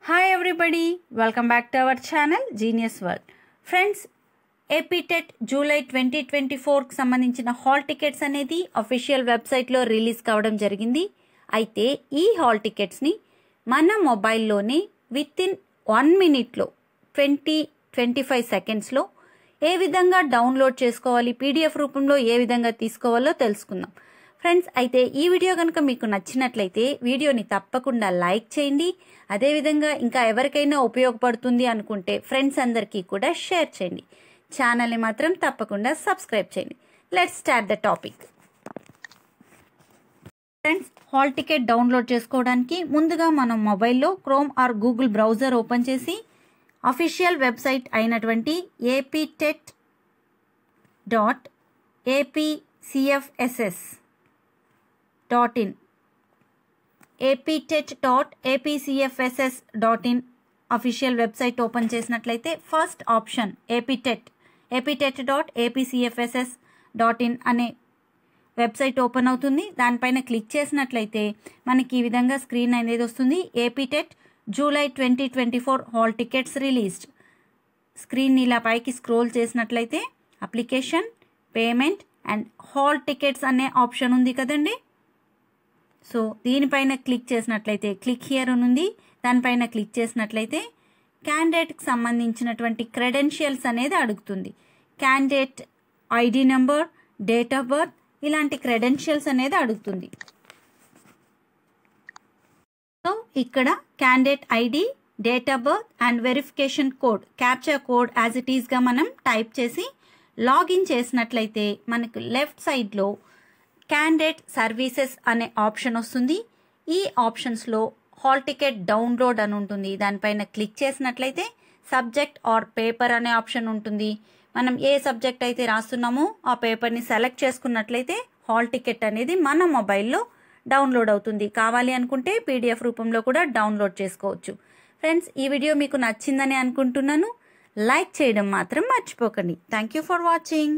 Hi everybody, welcome back to our channel Genius World. Friends, APTET July 2024కి సంబంధించిన hall tickets అనేది official వెబ్సైట్లో release కావడం జరిగింది. అయితే ఈ హాల్ టికెట్స్ని మన మొబైల్లోనే వితిన్ 1 మినిట్లో 20-25 సెకండ్స్లో ఏ విధంగా డౌన్లోడ్ చేసుకోవాలి, పీడిఎఫ్ రూపంలో ఏ విధంగా తీసుకోవాలో తెలుసుకుందాం. ఫ్రెండ్స్, అయితే ఈ వీడియో కనుక మీకు నచ్చినట్లయితే వీడియోని తప్పకుండా లైక్ చేయండి. అదేవిధంగా ఇంకా ఎవరికైనా ఉపయోగపడుతుంది అనుకుంటే ఫ్రెండ్స్ అందరికీ కూడా షేర్ చేయండి. ఛానల్ని మాత్రం తప్పకుండా సబ్స్క్రైబ్ చేయండి. Let's start the topic. Friends, hall ticket download చేసుకోవడానికి ముందుగా మనం మొబైల్లో chrome are Google browser open చేసి అఫీషియల్ వెబ్సైట్ అయినటువంటి aptet.apcfss.in aptet.apcfss.in official website open చేసినట్లయితే ఫస్ట్ ఆప్షన్ aptet.apcfss.in అనే వెబ్సైట్ ఓపెన్ అవుతుంది. దానిపైన క్లిక్ చేసినట్లయితే మనకి ఈ విధంగా స్క్రీన్ అనేది వస్తుంది. APTET July 2024 hall tickets released. Screen ఇలా పైకి స్క్రోల్ చేసినట్లయితే application, payment and hall tickets అనే ఆప్షన్ ఉంది కదండి. సో దీనిపైన క్లిక్ చేసినట్లయితే క్లిక్ హియర్ ఉంది. దానిపైన క్లిక్ చేసినట్లయితే క్యాండిడేట్కి సంబంధించినటువంటి క్రెడెన్షియల్స్ అనేది అడుగుతుంది. Candidate ID number, date of birth ఇలాంటి క్రెడెన్షియల్స్ అనేది అడుగుతుంది. సో ఇక్కడ candidate ID, date of birth and verification code, captcha code as it ఈస్గా మనం టైప్ చేసి లాగిన్ చేసినట్లయితే మనకు లెఫ్ట్ సైడ్లో క్యాండిడేట్ సర్వీసెస్ అనే ఆప్షన్ వస్తుంది. ఈ ఆప్షన్స్లో హాల్ టికెట్ డౌన్లోడ్ అని ఉంటుంది. దానిపైన క్లిక్ చేసినట్లయితే సబ్జెక్ట్ ఆర్ పేపర్ అనే ఆప్షన్ ఉంటుంది. మనం ఏ సబ్జెక్ట్ అయితే రాస్తున్నామో ఆ పేపర్ని సెలెక్ట్ చేసుకున్నట్లయితే హాల్ టికెట్ అనేది మన మొబైల్లో డౌన్లోడ్ అవుతుంది. కావాలి అనుకుంటే పీడిఎఫ్ రూపంలో కూడా డౌన్లోడ్ చేసుకోవచ్చు. ఫ్రెండ్స్, ఈ వీడియో మీకు నచ్చిందని అనుకుంటున్నాను. లైక్ చేయడం మాత్రం మర్చిపోకండి. Thank you for watching.